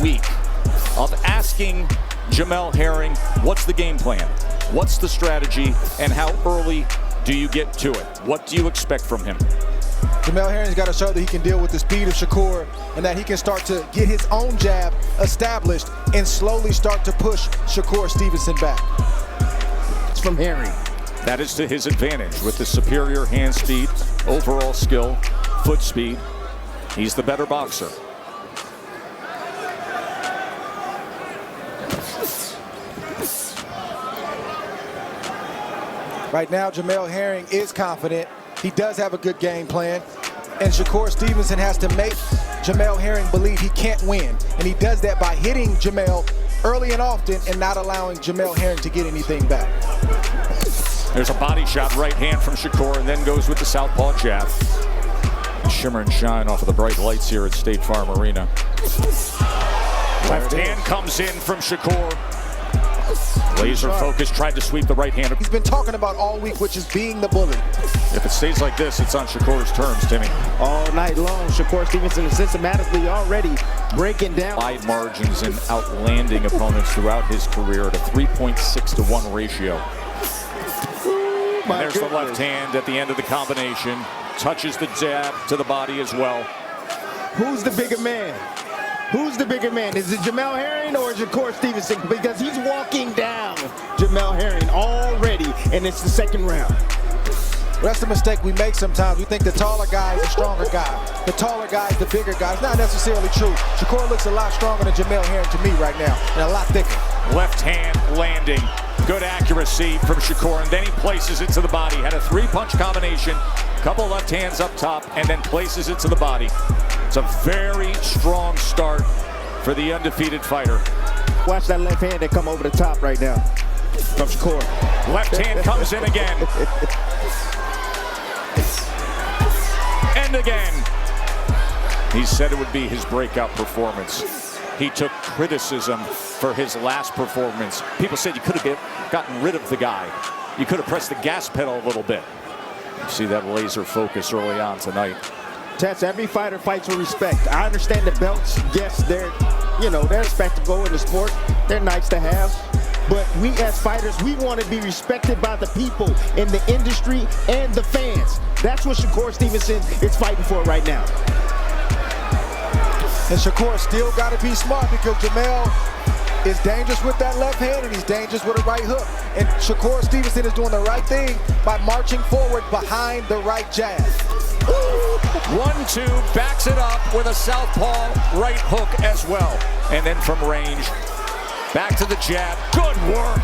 week of asking Jamel Herring, what's the game plan? What's the strategy? And how early do you get to it? What do you expect from him? Jamel Herring's got to show that he can deal with the speed of Shakur and that he can start to get his own jab established and slowly start to push Shakur Stevenson back. It's from Herring. That is to his advantage with the superior hand speed, overall skill, foot speed. He's the better boxer. Right now, Jamel Herring is confident. He does have a good game plan. And Shakur Stevenson has to make Jamel Herring believe he can't win. And he does that by hitting Jamel early and often and not allowing Jamel Herring to get anything back. There's a body shot, right hand from Shakur, and then goes with the southpaw jab. Shimmer and shine off of the bright lights here at State Farm Arena. Left hand comes in from Shakur. Laser focus, tried to sweep the right hand. He's been talking about all week, which is being the bully. If it stays like this, it's on Shakur's terms, Timmy. All night long, Shakur Stevenson is systematically already breaking down. Wide margins and outlanding opponents throughout his career at a 3.6-to-1 ratio. And there's the left hand at the end of the combination. Touches the jab to the body as well. Who's the bigger man? Who's the bigger man? Is it Jamel Herring or Shakur Stevenson? Because he's walking down Jamel Herring already, and it's the second round. That's the mistake we make sometimes. We think the taller guy is the stronger guy. The taller guy is the bigger guy. It's not necessarily true. Shakur looks a lot stronger than Jamel Herring to me right now, and a lot thicker. Left hand landing. Good accuracy from Shakur, and then he places it to the body. Had a three-punch combination, couple left hands up top, and then places it to the body. It's a very strong start for the undefeated fighter. Watch that left hand that come over the top right now from Shakur. Left hand comes in again. And again. He said it would be his breakout performance. He took criticism for his last performance. People said you could have gotten rid of the guy. You could have pressed the gas pedal a little bit. You see that laser focus early on tonight. Tess, every fighter fights with respect. I understand the belts. Yes, they're a spectacle in the sport. They're nice to have. But we as fighters, we want to be respected by the people in the industry and the fans. That's what Shakur Stevenson is fighting for right now. And Shakur still got to be smart because Jamel is dangerous with that left hand and he's dangerous with a right hook. And Shakur Stevenson is doing the right thing by marching forward behind the right jab. 1-2, backs it up with a southpaw right hook as well. And then from range, back to the jab. Good work.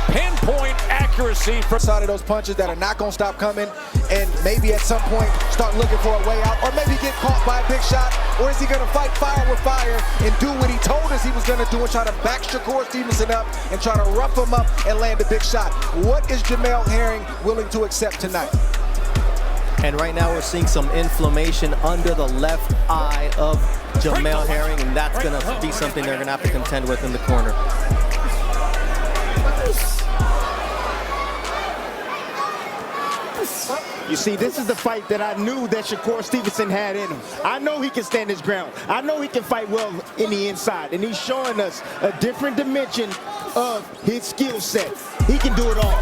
Pinpoint accuracy for side of those punches that are not going to stop coming, and maybe at some point start looking for a way out, or maybe get caught by a big shot. Or is he going to fight fire with fire and do what he told us he was going to do and try to back Shakur Stevenson up and try to rough him up and land a big shot? What is Jamel Herring willing to accept tonight? And right now we're seeing some inflammation under the left eye of Jamel Herring, and that's going to be something they're going to have to contend with in the corner. You see, this is the fight that I knew that Shakur Stevenson had in him. I know he can stand his ground. I know he can fight well in the inside, and he's showing us a different dimension of his skill set. He can do it all.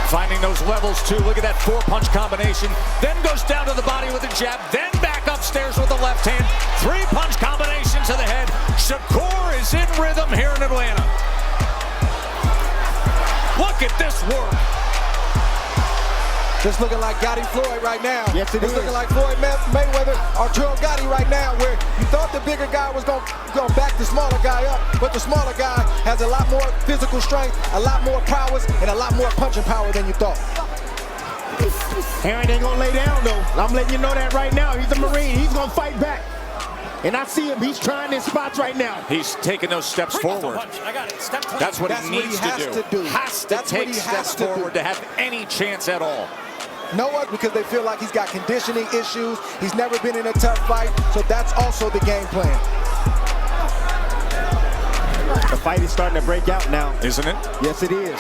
Finding those levels too. Look at that four-punch combination. Then goes down to the body with a jab. Then back upstairs with the left hand. Three-punch combination to the head. Shakur is in rhythm here in Atlanta. Look at this work. Just looking like Gotti Floyd right now. Yes, it is. It's looking like Floyd Mayweather, Arturo Gotti right now, where you thought the bigger guy was going to back the smaller guy up, but the smaller guy has a lot more physical strength, a lot more prowess, and a lot more punching power than you thought. Herring ain't going to lay down, though. I'm letting you know that right now. He's a Marine. He's going to fight back. And I see him. He's trying his spots right now. He's taking those steps forward. That's what he needs to do. Has to take steps forward to have any chance at all. No one, because they feel like he's got conditioning issues. He's never been in a tough fight, so that's also the game plan. The fight is starting to break out now. Isn't it? Yes, it is.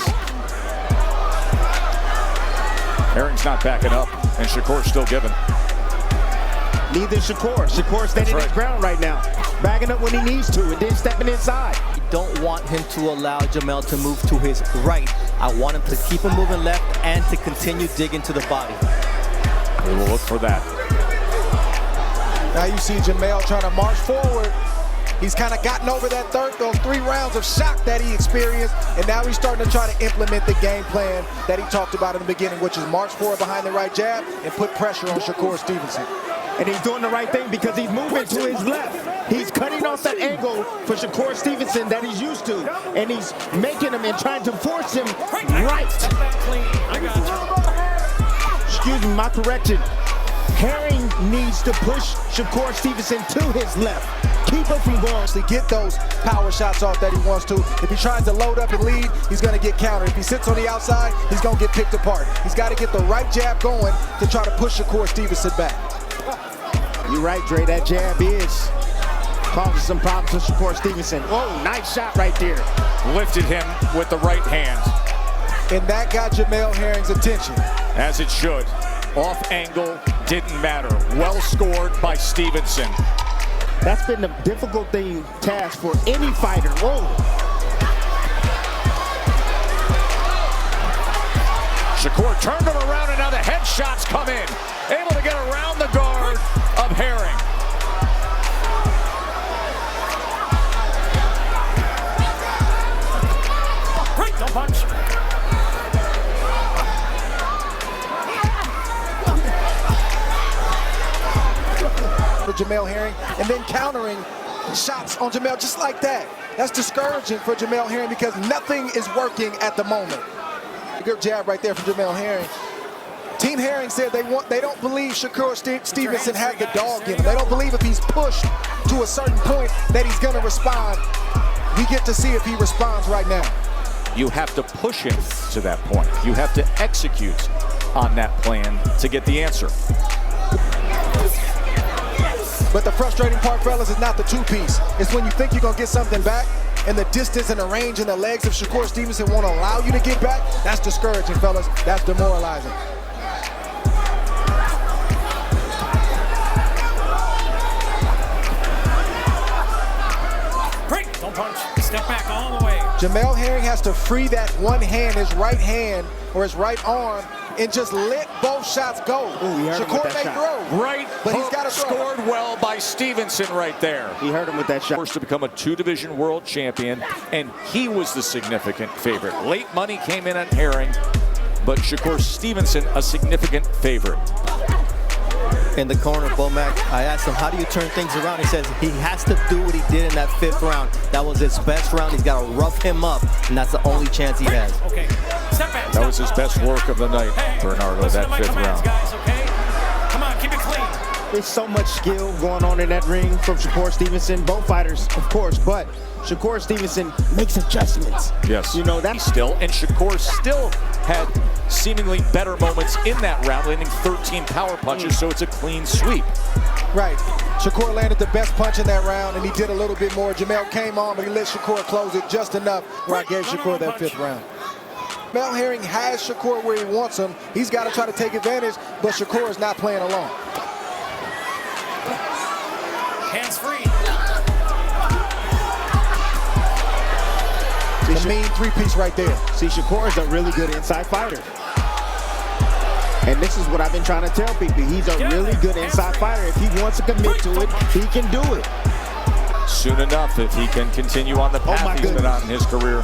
Herring's not backing up, and Shakur's still giving. Neither Shakur. Shakur standing his ground right now, bagging up when he needs to, and then stepping inside. I don't want him to allow Jamel to move to his right. I want him to keep him moving left and to continue digging to the body. We will look for that. Now you see Jamel trying to march forward. He's kind of gotten over those 3 rounds of shock that he experienced, and now he's starting to try to implement the game plan that he talked about in the beginning, which is march forward behind the right jab and put pressure on Shakur Stevenson. And he's doing the right thing because he's moving to his left. He's cutting off that angle for Shakur Stevenson that he's used to, and he's making him and trying to force him right. Excuse me, my correction. Herring needs to push Shakur Stevenson to his left. Keep him from going. To get those power shots off that he wants to. If he tries to load up and lead, he's going to get countered. If he sits on the outside, he's going to get picked apart. He's got to get the right jab going to try to push Shakur Stevenson back. You're right, Dre. That jab is causing some problems for Shakur Stevenson. Whoa, nice shot right there. Lifted him with the right hand. And that got Jamel Herring's attention. As it should. Off angle didn't matter. Well scored by Stevenson. That's been the difficult task for any fighter. Whoa. Shakur turned him around and now the headshots come in. Able to get around the guard of Herring. Break the punch. For Jamel Herring, and then countering shots on Jamel just like that. That's discouraging for Jamel Herring because nothing is working at the moment. A good jab right there from Jamel Herring. Team Herring said they don't believe Shakur Stevenson had the dog in him. They don't believe if he's pushed to a certain point that he's going to respond. We get to see if he responds right now. You have to push him to that point. You have to execute on that plan to get the answer. But the frustrating part, fellas, is not the 2-piece. It's when you think you're going to get something back, and the distance and the range and the legs of Shakur Stevenson won't allow you to get back. That's discouraging, fellas. That's demoralizing. Break, don't punch. Step back all the way. Jamel Herring has to free that one hand, his right hand or his right arm, and just let both shots go. Ooh, Shakur may throw. Right, but he's got to scored well by Stevenson right there. He hurt him with that shot. Forced to become a 2-division world champion, and he was the significant favorite. Late money came in on Herring, but Shakur Stevenson a significant favorite. In the corner, Bomac, I asked him, how do you turn things around? He says he has to do what he did in that 5th round. That was his best round. He's got to rough him up, and that's the only chance he has. Okay, step back. That was his best work of the night, Bernardo, that 5th round. Guys, okay? Come on, keep it clean. There's so much skill going on in that ring from Shakur Stevenson. Both fighters, of course, but Shakur Stevenson makes adjustments. Yes. You know, that's still, and Shakur still had seemingly better moments in that round, landing 13 power punches, so it's a clean sweep. Right. Shakur landed the best punch in that round, and he did a little bit more. Jamel came on, but he let Shakur close it just enough where I gave Shakur that 5th round. Jamel Herring has Shakur where he wants him. He's got to try to take advantage, but Shakur is not playing alone. Hands free. The mean 3-piece right there. See, Shakur is a really good inside fighter. And this is what I've been trying to tell people. He's a really good inside fighter. If he wants to commit to it, he can do it. Soon enough, if he can continue on the path he's been on in his career.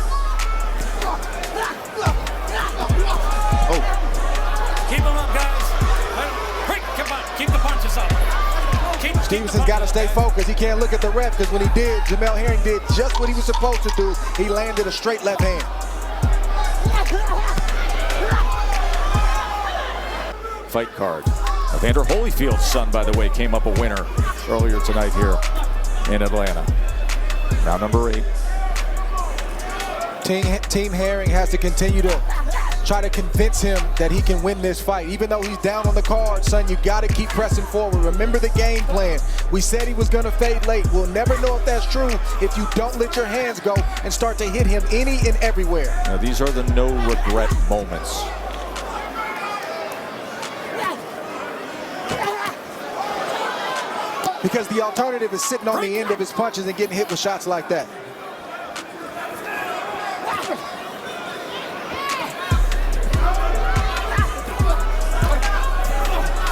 Keep him up, guys. Keep the punches up. Stevenson's got to stay focused. He can't look at the ref because when he did, Jamel Herring did just what he was supposed to do. He landed a straight left hand. Fight card. Evander Holyfield's son, by the way, came up a winner earlier tonight here in Atlanta. Round number 8. Team Herring has to continue to try to convince him that he can win this fight. Even though he's down on the card, son, you got to keep pressing forward. Remember the game plan. We said he was going to fade late. We'll never know if that's true if you don't let your hands go and start to hit him any and everywhere. Now, these are the no regret moments. because the alternative is sitting on the end of his punches and getting hit with shots like that.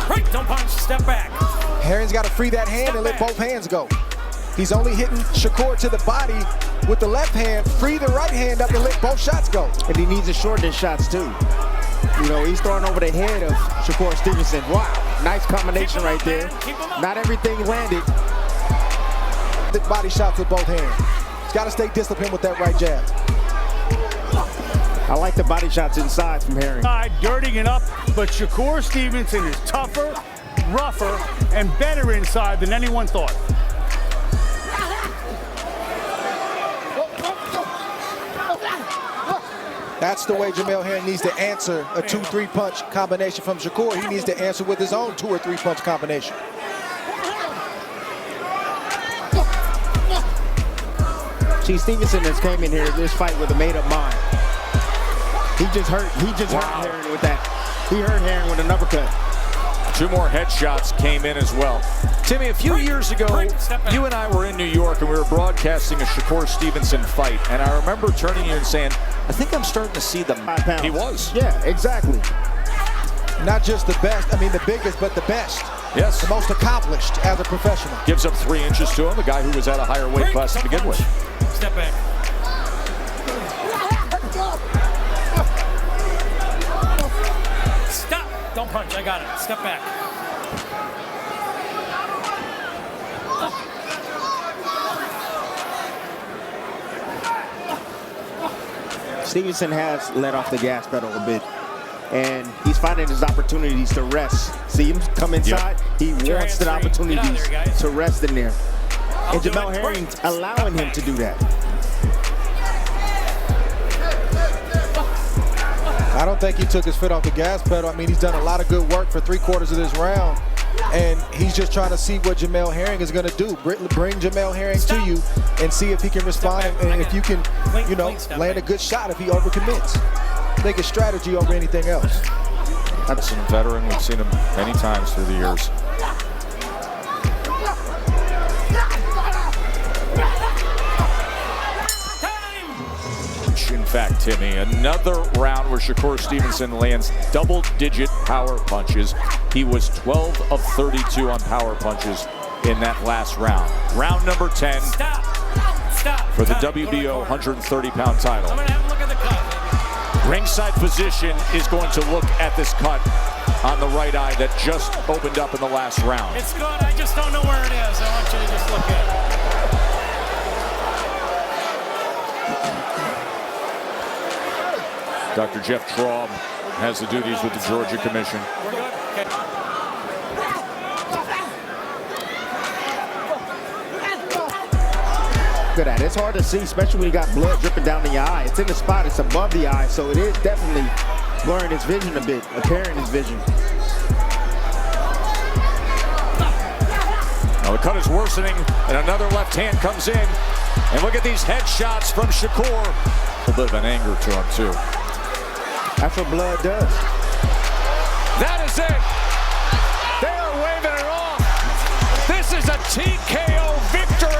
Break, don't punch, step back. Herring's got to free that hand and let both hands go. He's only hitting Shakur to the body with the left hand. Free the right hand up and let both shots go. And he needs to shorten his shots too. You know, he's throwing over the head of Shakur Stevenson. Wow, nice combination right there. Not everything landed. The body shots with both hands. He's got to stay disciplined with that right jab. I like the body shots inside from Herring. Dirtying it up, but Shakur Stevenson is tougher, rougher, and better inside than anyone thought. That's the way Jamel Herring needs to answer a 2-3 punch combination from Shakur. He needs to answer with his own 2 or 3 punch combination. See, Stevenson has came in here this fight with a made-up mind. He just hurt Herring with that. He hurt Herring with an uppercut. 2 more headshots came in as well. Timmy, a few years ago, you and I were in New York and we were broadcasting a Shakur Stevenson fight. And I remember turning to you and saying, I think I'm starting to see the... 5 pounds. He was. Yeah, exactly. Not just the best, I mean the biggest, but the best. Yes. The most accomplished as a professional. Gives up 3 inches to him, a guy who was at a higher weight class to begin with. Step back. Stop. Don't punch. I got it. Step back. Stevenson has let off the gas pedal a bit, and he's finding his opportunities to rest. See him come inside, he wants the opportunities to rest in there. And Jamel Herring's allowing him to do that. I don't think he took his foot off the gas pedal. I mean, he's done a lot of good work for 3/4 of this round. And he's just trying to see what Jamel Herring is going to do. Bring Jamel Herring to you and see if he can respond and if you can, you know, land a good shot if he overcommits. Think it's strategy over anything else. That's a veteran. We've seen him many times through the years. In fact, Timmy, another round where Shakur Stevenson lands double-digit power punches. He was 12 of 32 on power punches in that last round. Round number 10 for the WBO 130-pound title. I'm gonna have a look at the cut. Ringside position is going to look at this cut on the right eye that just opened up in the last round. It's good. I just don't know where it is. I want you to just look at it. Dr. Jeff Traub has the duties with the Georgia Commission. We're good. Okay. Good at it. It's hard to see, especially when you got blood dripping down the eye. It's in the spot, it's above the eye, so it is definitely blurring his vision a bit, impairing his vision. Now the cut is worsening, and another left hand comes in. And look at these headshots from Shakur. A bit of an anger to him, too. That's what blood does. That is it. They are waving it off. This is a TKO victory.